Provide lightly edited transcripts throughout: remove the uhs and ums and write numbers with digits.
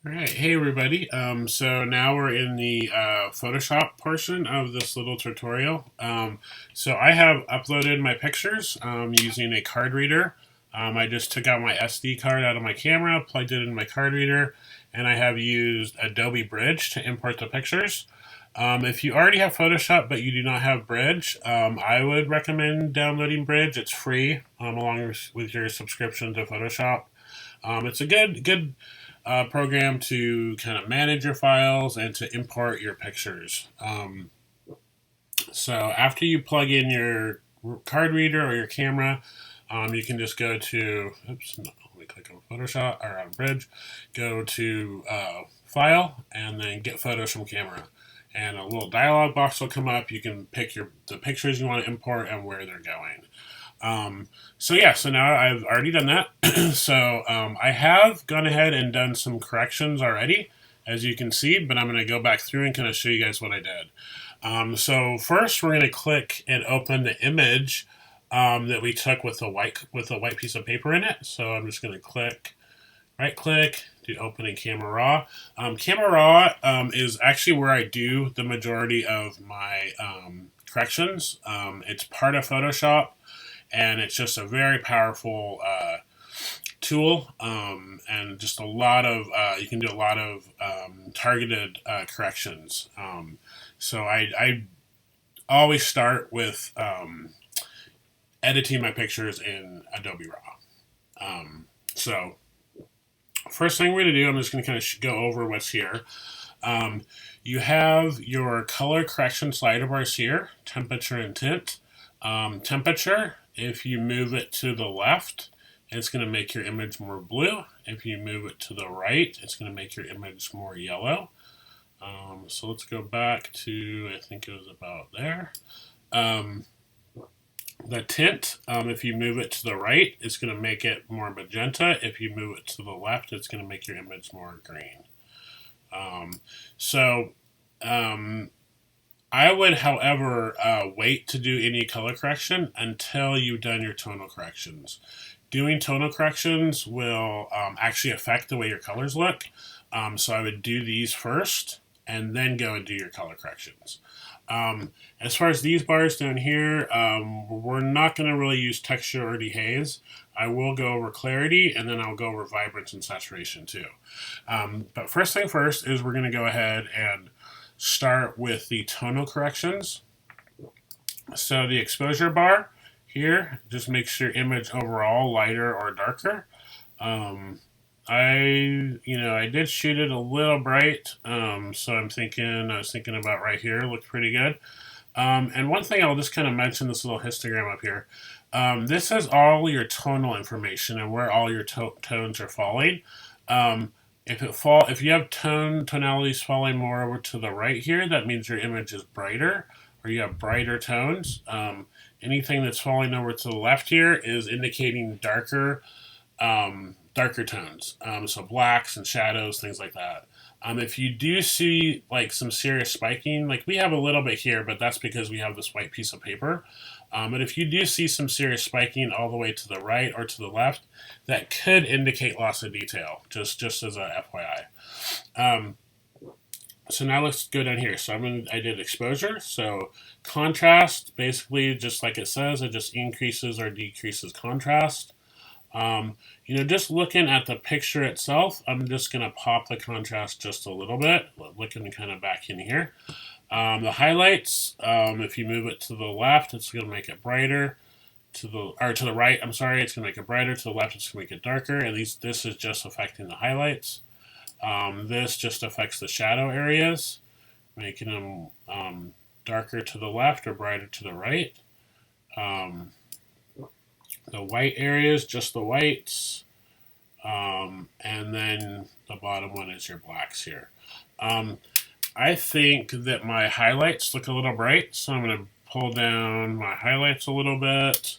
All right, hey everybody. So now we're in the Photoshop portion of this little tutorial. So I have uploaded my pictures using a card reader. I just took out my SD card out of my camera, plugged it in my card reader, and I have used Adobe Bridge to import the pictures. If you already have Photoshop but you do not have Bridge, I would recommend downloading Bridge. It's free along with your subscription to Photoshop. It's a good program to kind of manage your files and to import your pictures. So after you plug in your card reader or your camera, you can just go to, oops, no, let me click on Photoshop or on Bridge, go to File, and then Get Photos from Camera. And a little dialog box will come up. You can pick the pictures you want to import and where they're going. So yeah, so now I've already done that. So I have gone ahead and done some corrections already, as you can see, but I'm going to go back through and kind of show you guys what I did. So first, we're going to click and open the image that we took with a white piece of paper in it. So I'm just going to right click, do open in Camera Raw. Camera Raw is actually where I do the majority of my corrections. It's part of Photoshop, and it's just a very powerful tool, and just a lot of you can do a lot of targeted corrections. So I always start with editing my pictures in Adobe Raw. So first thing we're going to do, I'm just going to kind of go over what's here. You have your color correction slider bars here, temperature and tint. Temperature, if you move it to the left, it's going to make your image more blue. If you move it to the right, it's going to make your image more yellow. So let's go back to, I think it was about there. The tint, if you move it to the right, it's going to make it more magenta. If you move it to the left, it's going to make your image more green. So I would, however, wait to do any color correction until you've done your tonal corrections. Doing tonal corrections will actually affect the way your colors look. So I would do these first and then go and do your color corrections. As far as these bars down here, we're not going to really use texture or dehaze. I will go over clarity, and then I'll go over vibrance and saturation too. But first thing first is we're going to go ahead and start with the tonal corrections. So the exposure bar here just makes your image overall lighter or darker. I did shoot it a little bright, so I was thinking about right here, looked pretty good. And one thing I'll just kind of mention this little histogram up here. This has all your tonal information and where all your tones are falling. If you have tonalities falling more over to the right here, that means your image is brighter, or you have brighter tones. Anything that's falling over to the left here is indicating darker tones, so blacks and shadows, things like that. If you do see like some serious spiking, like we have a little bit here, but that's because we have this white piece of paper. But if you do see some serious spiking all the way to the right or to the left, that could indicate loss of detail, just as a FYI. So now let's go down here. So I did exposure. So contrast, basically just like it says, it just increases or decreases contrast. Just looking at the picture itself, I'm just going to pop the contrast just a little bit, looking kind of back in here. The highlights, if you move it to the left, it's going to make it brighter. To the right, I'm sorry, it's going to make it brighter. To the left, it's going to make it darker. At least this is just affecting the highlights. This just affects the shadow areas, making them darker to the left or brighter to the right. The white areas, just the whites. And then the bottom one is your blacks here. I think that my highlights look a little bright, so I'm going to pull down my highlights a little bit.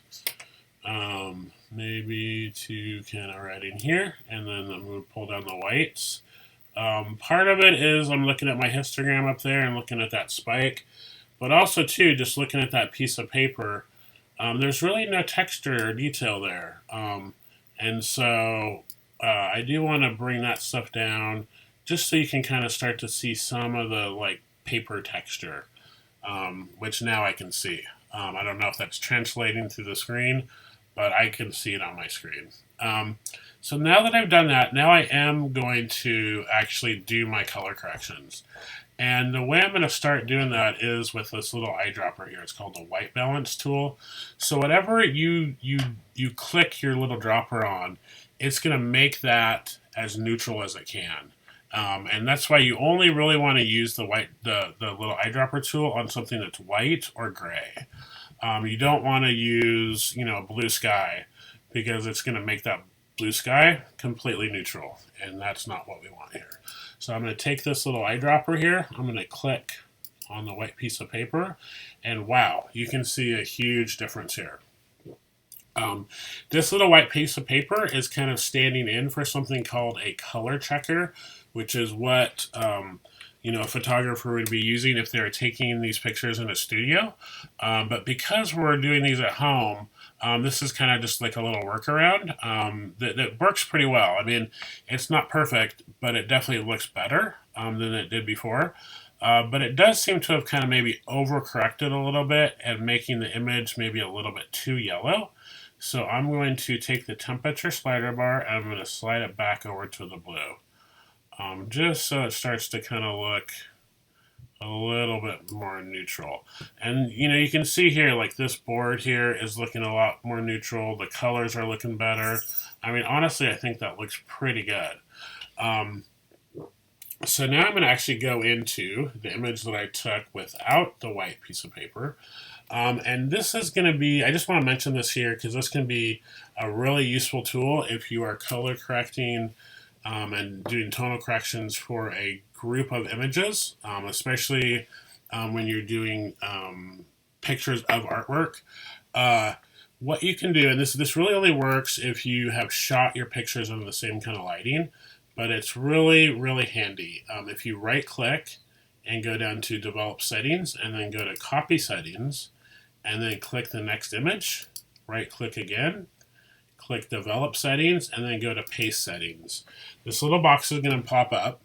Maybe to kind of right in here, and then I'm going to pull down the whites. Part of it is I'm looking at my histogram up there and looking at that spike, but also too, just looking at that piece of paper, there's really no texture or detail there. And so I do want to bring that stuff down just so you can kind of start to see some of the like paper texture, which now I can see. I don't know if that's translating through the screen, but I can see it on my screen. So now that I've done that, now I am going to actually do my color corrections. And the way I'm going to start doing that is with this little eyedropper here. It's called the white balance tool. So whatever you click your little dropper on, it's going to make that as neutral as it can. And that's why you only really want to use the little eyedropper tool on something that's white or gray. You don't want to use, blue sky, because it's going to make that blue sky completely neutral, and that's not what we want here. So I'm going to take this little eyedropper here, I'm going to click on the white piece of paper, and wow, you can see a huge difference here. This little white piece of paper is kind of standing in for something called a color checker, which is what a photographer would be using if they're taking these pictures in a studio. But because we're doing these at home, this is kind of just like a little workaround that works pretty well. I mean, it's not perfect, but it definitely looks better than it did before. But it does seem to have kind of maybe overcorrected a little bit and making the image maybe a little bit too yellow. So I'm going to take the temperature slider bar and I'm going to slide it back over to the blue. Just so it starts to kind of look a little bit more neutral. And you can see here, like this board here is looking a lot more neutral. The colors are looking better. I mean, honestly, I think that looks pretty good. So now I'm going to actually go into the image that I took without the white piece of paper. And this is going to be, I just want to mention this here because this can be a really useful tool if you are color correcting and doing tonal corrections for a group of images, especially when you're doing pictures of artwork. What you can do, and this really only works if you have shot your pictures under the same kind of lighting, but it's really, really handy. If you right click and go down to develop settings and then go to copy settings and then click the next image, right click again, click develop settings, and then go to paste settings. This little box is going to pop up.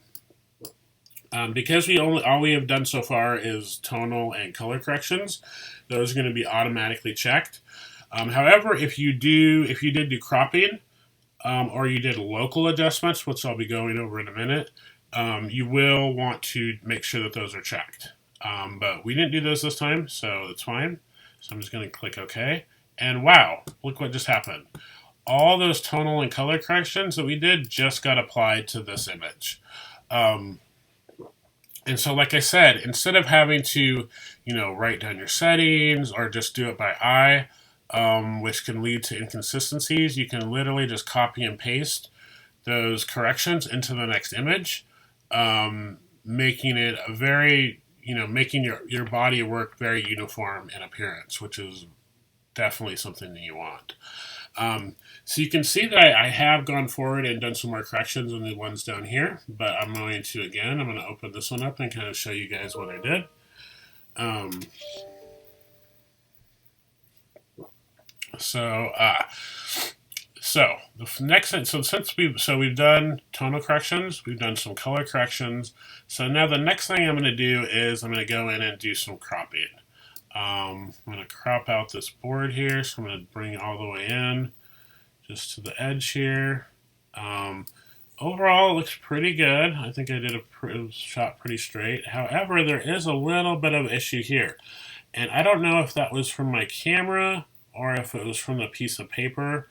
Because all we have done so far is tonal and color corrections, those are going to be automatically checked. However, if you did do cropping, or you did local adjustments, which I'll be going over in a minute, you will want to make sure that those are checked. But we didn't do those this time, so it's fine. So I'm just going to click OK. And wow, look what just happened. All those tonal and color corrections that we did just got applied to this image. And so, like I said, instead of having to, write down your settings or just do it by eye, which can lead to inconsistencies, you can literally just copy and paste those corrections into the next image, making it a very, making your body work very uniform in appearance, which is definitely something that you want. So you can see that I have gone forward and done some more corrections on the ones down here, but I'm going to open this one up and kind of show you guys what I did. So the next thing, we've done tonal corrections, we've done some color corrections. So now the next thing I'm going to do is I'm going to go in and do some cropping. I'm going to crop out this board here, so I'm going to bring it all the way in, just to the edge here. Overall, it looks pretty good. I think I did a shot pretty straight. However, there is a little bit of issue here, and I don't know if that was from my camera or if it was from the piece of paper.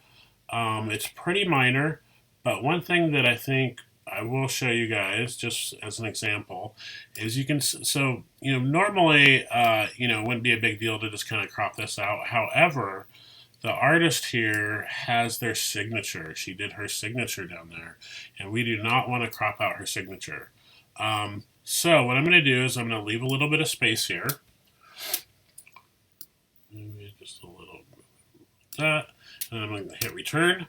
It's pretty minor, but one thing that I think I will show you guys, just as an example, is you can, normally, it wouldn't be a big deal to just kind of crop this out. However, the artist here has their signature. She did her signature down there, and we do not want to crop out her signature. So what I'm going to do is I'm going to leave a little bit of space here. Maybe just a little bit like that. And I'm going to hit return,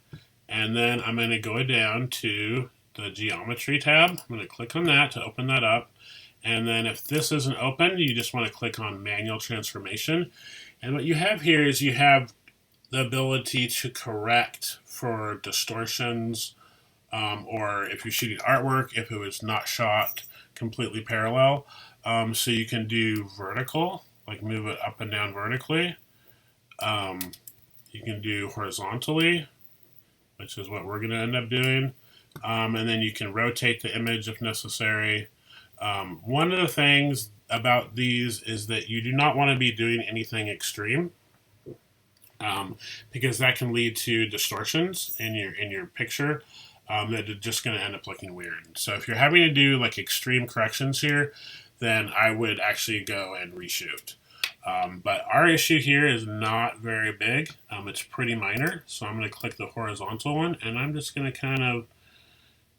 and then I'm going to go down to the geometry tab. I'm going to click on that to open that up. And then if this isn't open, you just want to click on manual transformation. And what you have here is you have the ability to correct for distortions or if you're shooting artwork, if it was not shot completely parallel. So you can do vertical, like move it up and down vertically. Um, you can do horizontally, which is what we're going to end up doing. And then you can rotate the image if necessary. One of the things about these is that you do not want to be doing anything extreme, because that can lead to distortions in your picture, that are just going to end up looking weird. So if you're having to do like extreme corrections here, then I would actually go and reshoot. But our issue here is not very big. It's pretty minor. So I'm going to click the horizontal one, and I'm just going to kind of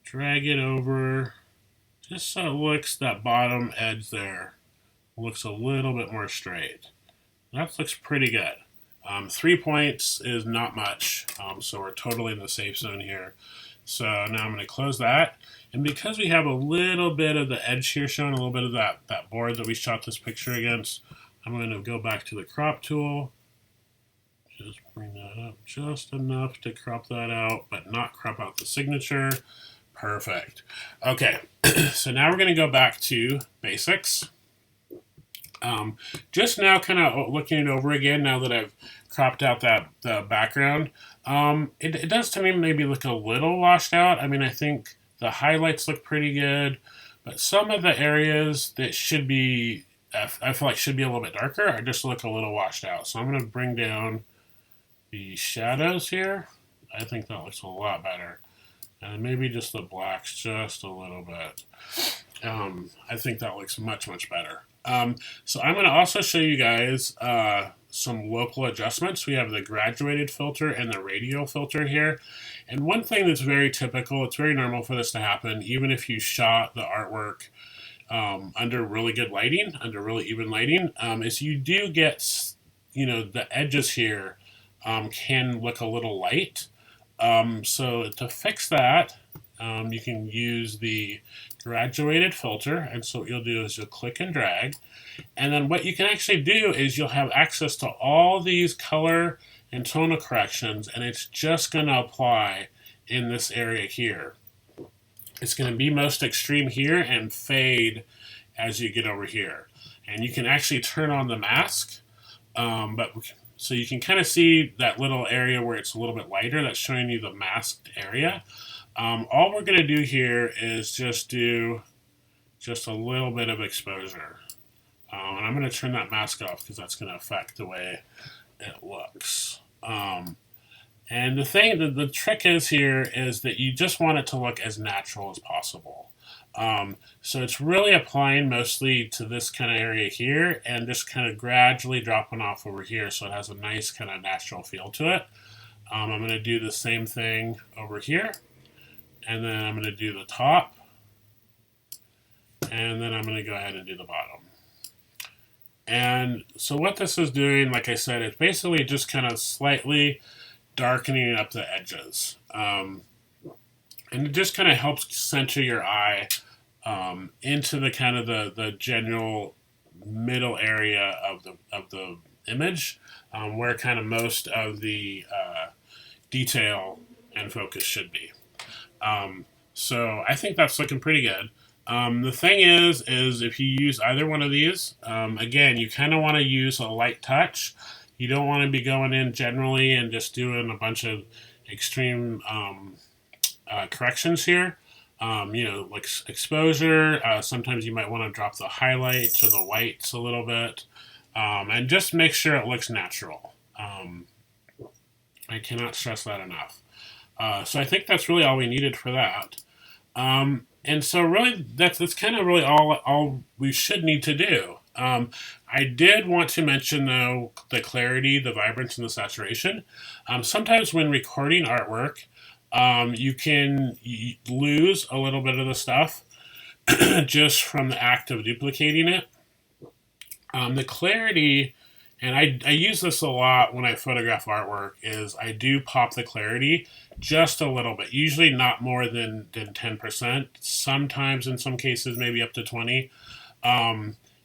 drag it over just so it looks, that bottom edge there looks a little bit more straight. That looks pretty good. 3 points is not much, so we're totally in the safe zone here. So now I'm going to close that. And because we have a little bit of the edge here showing, a little bit of that board that we shot this picture against, I'm going to go back to the crop tool. Just bring that up just enough to crop that out, but not crop out the signature. Perfect. Okay, so now we're going to go back to basics. Just now kind of looking it over again now that I've cropped out the background. It does to me maybe look a little washed out. I mean, I think the highlights look pretty good, but some of the areas that should be, I feel like should be a little bit darker, I just look a little washed out. So I'm going to bring down the shadows here. I think that looks a lot better. And maybe just the blacks just a little bit. I think that looks much, much better. So I'm going to also show you guys some local adjustments. We have the graduated filter and the radial filter here. And one thing that's very typical, it's very normal for this to happen, even if you shot the artwork under really good lighting, under really even lighting, is you do get, the edges here can look a little light. So to fix that, you can use the graduated filter, and so what you'll do is you'll click and drag, and then what you can actually do is you'll have access to all these color and tonal corrections, and it's just going to apply in this area here. It's going to be most extreme here and fade as you get over here, and you can actually turn on the mask, so you can kind of see that little area where it's a little bit lighter. That's showing you the masked area. All we're going to do here is just do just a little bit of exposure. And I'm going to turn that mask off because that's going to affect the way it looks. And the trick is here is that you just want it to look as natural as possible. So it's really applying mostly to this kind of area here and just kind of gradually dropping off over here so it has a nice kind of natural feel to it. I'm going to do the same thing over here. And then I'm going to do the top. And then I'm going to go ahead and do the bottom. And so what this is doing, like I said, it's basically just kind of slightly darkening up the edges. And it just kind of helps center your eye into the kind of the general middle area of the image, where kind of most of the detail and focus should be. So I think that's looking pretty good. The thing is if you use either one of these, again, you kind of want to use a light touch. You don't want to be going in generally and just doing a bunch of extreme corrections here. Like exposure. Sometimes you might want to drop the highlights or the whites a little bit, and just make sure it looks natural. I cannot stress that enough. So I think that's really all we needed for that. And so really, that's kind of really all we should need to do. I did want to mention, though, the clarity, the vibrance, and the saturation. Sometimes when recording artwork, you can lose a little bit of the stuff just from the act of duplicating it. The clarity, and I use this a lot when I photograph artwork, is I do pop the clarity just a little bit, usually not more than 10%, sometimes in some cases maybe up to 20.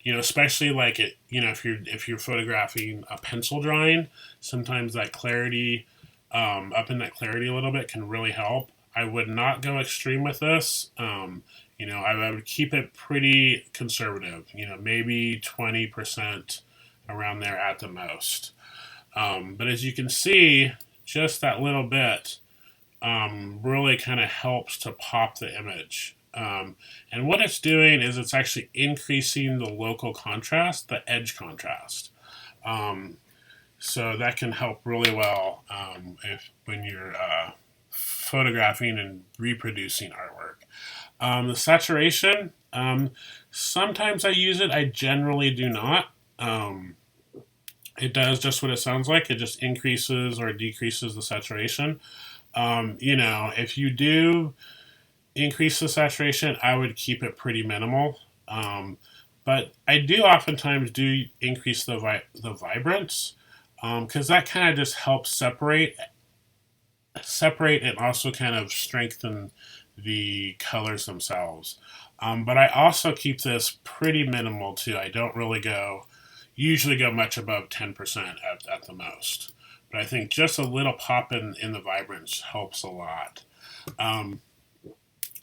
Especially like if you're photographing a pencil drawing, sometimes that clarity, up in that clarity a little bit can really help. I would not go extreme with this. I would keep it pretty conservative. Maybe 20% around there at the most. But as you can see, just that little bit really kind of helps to pop the image. And what it's doing is it's actually increasing the local contrast, the edge contrast. So that can help really well when you're photographing and reproducing artwork. The saturation, sometimes I use it. I generally do not. It does just what it sounds like. It just increases or decreases the saturation. If you do increase the saturation, I would keep it pretty minimal. But I do oftentimes do increase the vibrance because that kind of just helps separate and also kind of strengthen the colors themselves. But I also keep this pretty minimal too. I don't really usually go much above 10% at the most. But I think just a little pop in the vibrance helps a lot.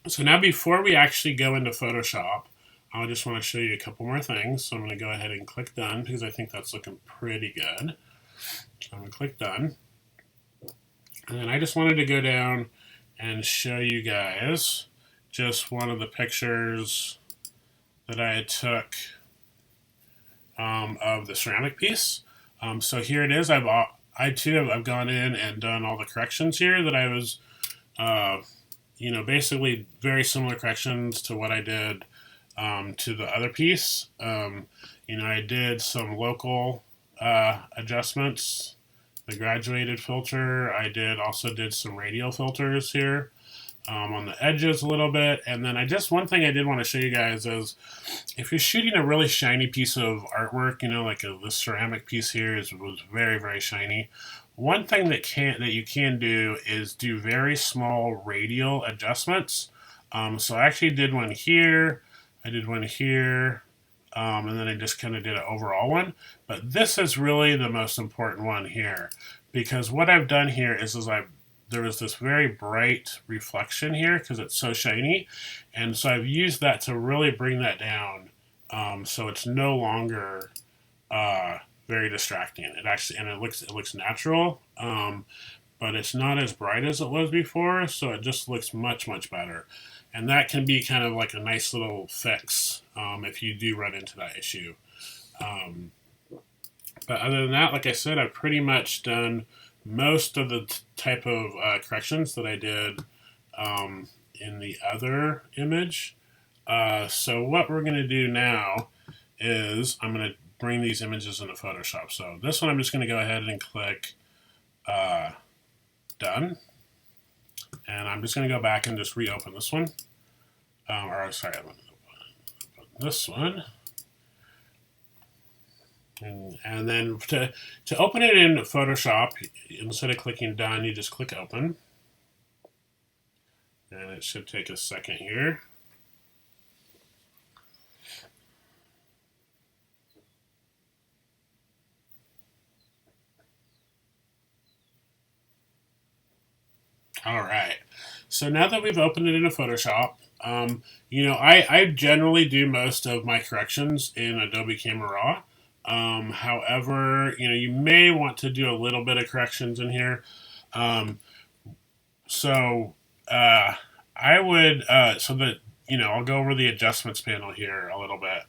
So now before we actually go into Photoshop, I just want to show you a couple more things. So I'm going to go ahead and click done because I think that's looking pretty good. So I'm going to click done. And then I just wanted to go down and show you guys just one of the pictures that I took of the ceramic piece. So here it is. I've gone in and done all the corrections here that I was, basically very similar corrections to what I did to the other piece. I did some local adjustments, the graduated filter. I also did some radial filters here on the edges a little bit. And then one thing I did want to show you guys is if you're shooting a really shiny piece of artwork, like this ceramic piece here was very, very shiny. One thing that you can do is do very small radial adjustments. So I actually did one here. I did one here. And then I just kind of did an overall one. But this is really the most important one here. Because what I've done here is there was this very bright reflection here because it's so shiny. And so I've used that to really bring that down. So it's no longer very distracting. It looks natural. But it's not as bright as it was before. So it just looks much, much better. And that can be kind of like a nice little fix if you do run into that issue. But other than that, like I said, I've pretty much done most of the type of corrections that I did in the other image. So what we're going to do now is I'm going to bring these images into Photoshop. So this one I'm just going to go ahead and click done. And I'm just going to go back and just reopen this one. I'm going to open this one. And then to open it in Photoshop, instead of clicking done, you just click open. And it should take a second here. All right. So now that we've opened it into Photoshop, I generally do most of my corrections in Adobe Camera Raw. However, you may want to do a little bit of corrections in here. I would, I'll go over the adjustments panel here a little bit.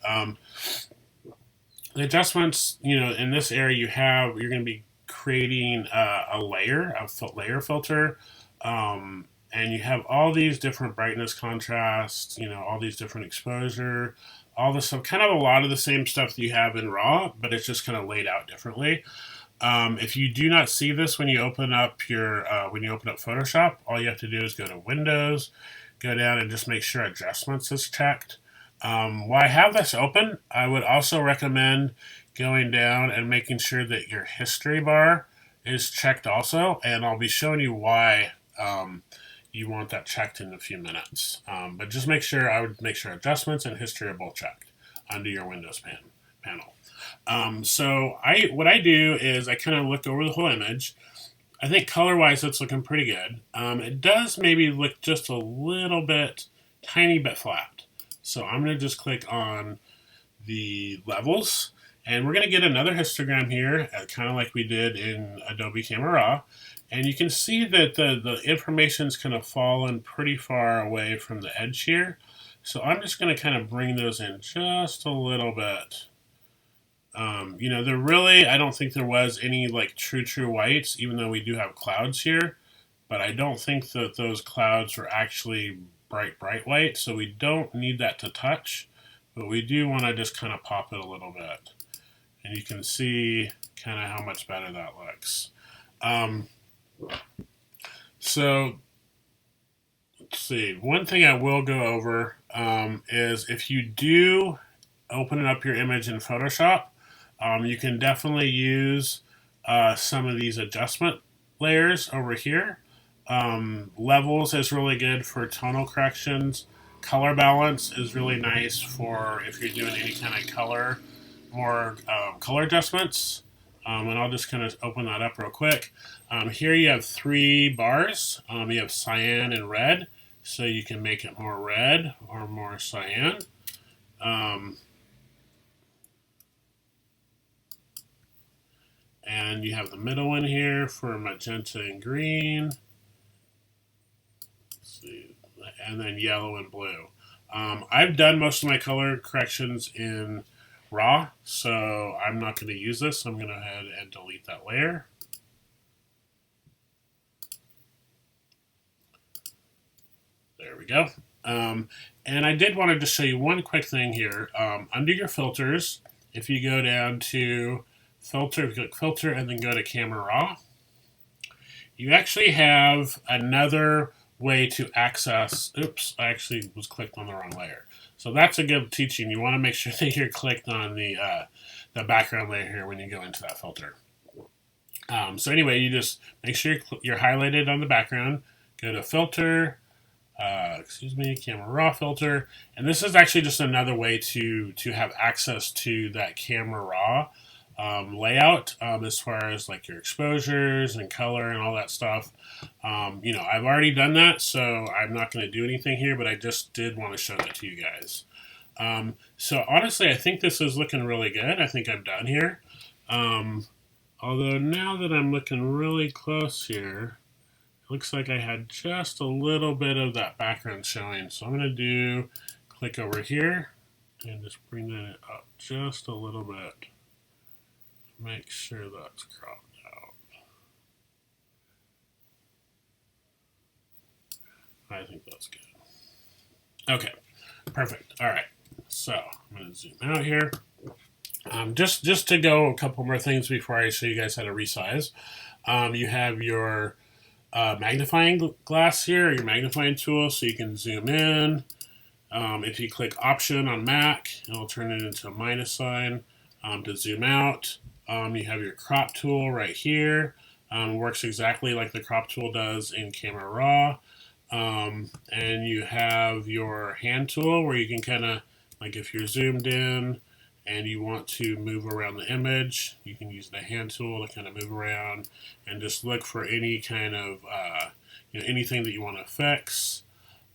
The adjustments, in this area you're going to be creating a layer filter. And you have all these different brightness contrasts, all these different exposure, all this stuff, kind of a lot of the same stuff that you have in RAW, but it's just kind of laid out differently. If you do not see this when you open up Photoshop, all you have to do is go to Windows, go down and just make sure Adjustments is checked. While I have this open, I would also recommend going down and making sure that your history bar is checked also, and I'll be showing you why you want that checked in a few minutes. But just I would make sure Adjustments and History are both checked under your Windows panel. So what I do is I kind of look over the whole image. I think color-wise, it's looking pretty good. It does maybe look just a little bit, tiny bit flat. So I'm going to just click on the levels, and we're going to get another histogram here, kind of like we did in Adobe Camera Raw. And you can see that the information's kind of fallen pretty far away from the edge here. So I'm just going to kind of bring those in just a little bit. You know, there really, I don't think there was any like true whites, even though we do have clouds here. But I don't think that those clouds are actually bright white, so we don't need that to touch. But we do want to just kind of pop it a little bit. And you can see kind of how much better that looks. So let's see. One thing I will go over is if you do open up your image in Photoshop, you can definitely use some of these adjustment layers over here. Levels is really good for tonal corrections. Color balance is really nice for if you're doing any kind of color, more color adjustments. And I'll just kind of open that up real quick. Here you have 3 bars. You have cyan and red, so you can make it more red or more cyan. And you have the middle one here for magenta and green. Let's see, and then yellow and blue. I've done most of my color corrections in RAW, so I'm not going to use this. I'm going to go ahead and delete that layer. There we go. And I did want to just show you one quick thing here. Under your filters, if you go down to filter, click filter, and then go to Camera Raw, you actually have another way to access. Oops, I actually was clicked on the wrong layer. So that's a good teaching. You want to make sure that you're clicked on the background layer here when you go into that filter. So anyway, you just make sure you're highlighted on the background. Go to filter. Camera Raw filter, and this is actually just another way to have access to that Camera Raw layout as far as like your exposures and color and all that stuff. You know, I've already done that, so I'm not going to do anything here, but I just did want to show that to you guys. So honestly, I think this is looking really good. I think I'm done here. Although now that I'm looking really close here, looks like I had just a little bit of that background showing. So I'm going to click over here and just bring that up just a little bit. Make sure that's cropped out. I think that's good. Okay, perfect. All right, so I'm going to zoom out here. Just to go a couple more things before I show you guys how to resize. You have your magnifying glass here, your magnifying tool, so you can zoom in. If you click Option on Mac, it'll turn it into a minus sign to zoom out. You have your crop tool right here. Works exactly like the crop tool does in Camera Raw. And you have your hand tool where you can kind of, like if you're zoomed in and you want to move around the image, you can use the hand tool to kind of move around and just look for any kind of, anything that you want to fix.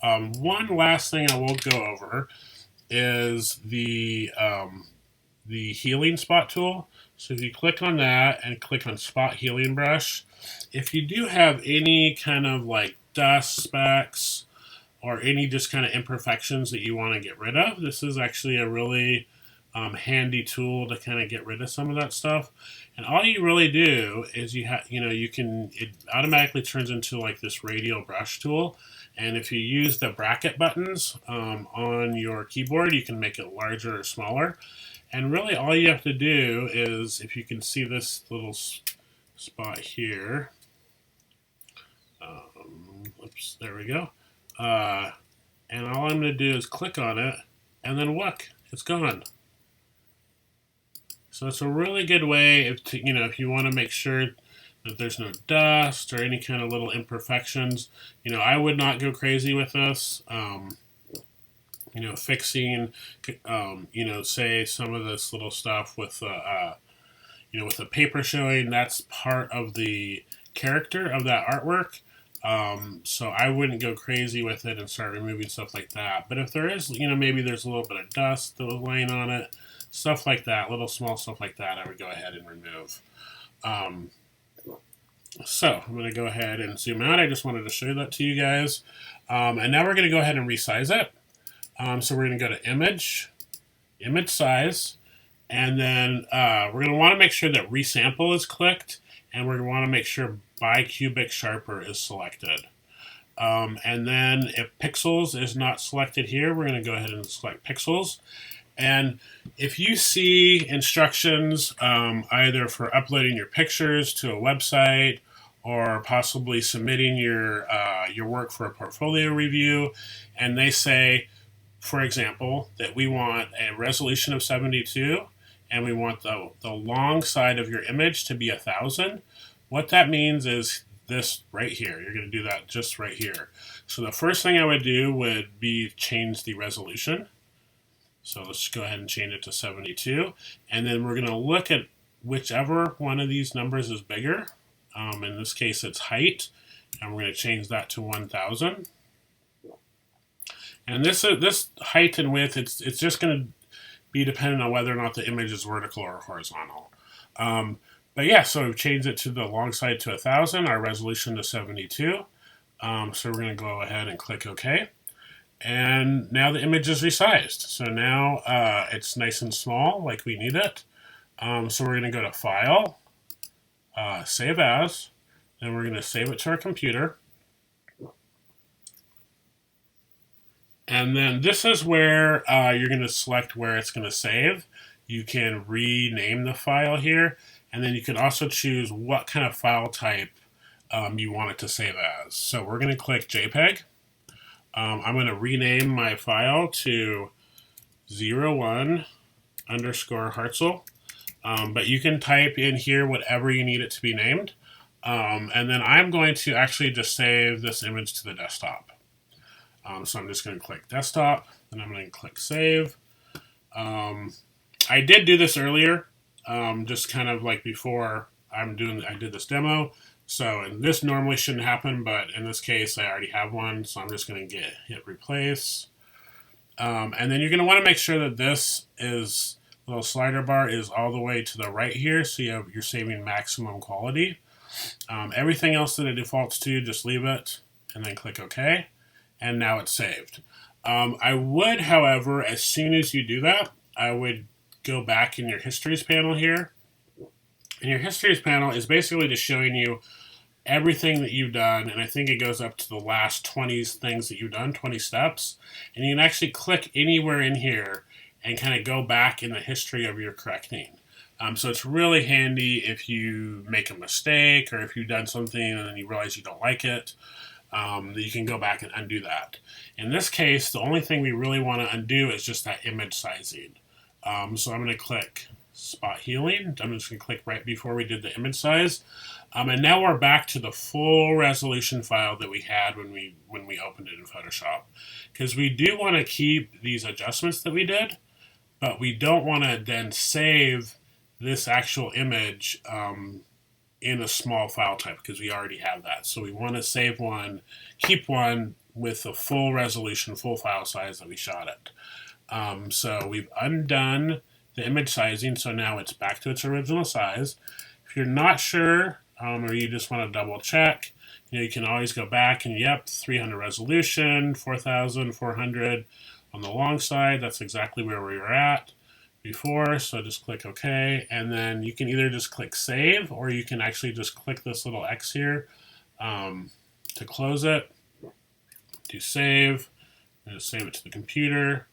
One last thing I will go over is the healing spot tool. So if you click on that and click on Spot Healing Brush, if you do have any kind of like dust specks or any just kind of imperfections that you want to get rid of, this is actually a really handy tool to kind of get rid of some of that stuff. And all you really do is it automatically turns into like this radial brush tool. And if you use the bracket buttons on your keyboard, you can make it larger or smaller. And really all you have to do is, if you can see this little spot here, oops, there we go. And all I'm going to do is click on it, and then look, it's gone. So it's a really good way if you want to make sure that there's no dust or any kind of little imperfections. I would not go crazy with this. Fixing, say some of this little stuff with, with the paper showing, that's part of the character of that artwork. So I wouldn't go crazy with it and start removing stuff like that. But if there is, maybe there's a little bit of dust that was laying on it, stuff like that, little small stuff like that, I would go ahead and remove. So I'm going to go ahead and zoom out. I just wanted to show that to you guys. And now we're going to go ahead and resize it. So we're going to go to Image, Image Size, and then we're going to want to make sure that Resample is clicked, and we're going to want to make sure Bicubic Sharper is selected. And then if Pixels is not selected here, we're going to go ahead and select Pixels. And if you see instructions either for uploading your pictures to a website or possibly submitting your work for a portfolio review, and they say, for example, that we want a resolution of 72 and we want the long side of your image to be 1000, what that means is this right here. You're going to do that just right here. So the first thing I would do would be change the resolution. So let's go ahead and change it to 72. And then we're going to look at whichever one of these numbers is bigger. In this case, it's height. And we're going to change that to 1000. And this height and width, it's just going to be dependent on whether or not the image is vertical or horizontal. But yeah, so we've changed it to the long side to 1000, our resolution to 72. So we're going to go ahead and click OK. And now the image is resized. So now it's nice and small like we need it. So we're going to go to File, Save As, and we're going to save it to our computer. And then this is where you're going to select where it's going to save. You can rename the file here, and then you can also choose what kind of file type you want it to save as. So we're going to click JPEG. I'm going to rename my file to 01 underscore Hartzell. But you can type in here whatever you need it to be named. And then I'm going to actually just save this image to the desktop. So I'm just going to click Desktop, and I'm going to click Save. I did do this earlier, just kind of like before I did this demo. So, and this normally shouldn't happen, but in this case, I already have one, so I'm just going to hit Replace. And then you're going to want to make sure that this little slider bar is all the way to the right here, so you're saving maximum quality. Everything else that it defaults to, just leave it, and then click OK. And now it's saved. I would, however, as soon as you do that, I would go back in your Histories panel here. And your Histories panel is basically just showing you everything that you've done, and I think it goes up to the last 20 things that you've done, 20 steps. And you can actually click anywhere in here and kind of go back in the history of your correcting. So it's really handy if you make a mistake or if you've done something and then you realize you don't like it. That you can go back and undo that. In this case, the only thing we really want to undo is just that image sizing. So I'm going to click Spot Healing. I'm just going to click right before we did the image size. And now we're back to the full resolution file that we had when we opened it in Photoshop. Because we do want to keep these adjustments that we did, but we don't want to then save this actual image in a small file type because we already have that. So we want to save one, keep one with the full resolution, full file size that we shot it. So we've undone the image sizing, so now it's back to its original size. If you're not sure or you just want to double check, you can always go back and 300 resolution, 4,400 on the long side. That's exactly where we were at before, so just click OK, and then you can either just click Save, or you can actually just click this little X here to close it, do Save, and just save it to the computer.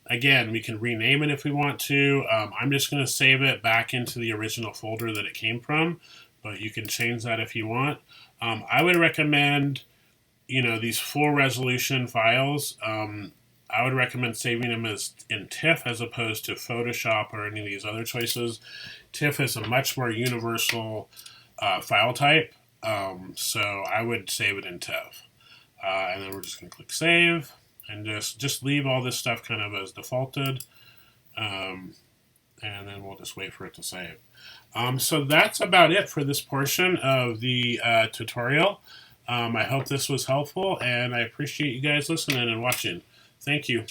Again, we can rename it if we want to. I'm just going to save it back into the original folder that it came from, but you can change that if you want. I would recommend, these full resolution files, I would recommend saving them as in TIFF as opposed to Photoshop or any of these other choices. TIFF is a much more universal file type, so I would save it in TIFF. And then we're just going to click Save, and just leave all this stuff kind of as defaulted. And and then we'll just wait for it to save. So that's about it for this portion of the tutorial. I hope this was helpful, and I appreciate you guys listening and watching. Thank you.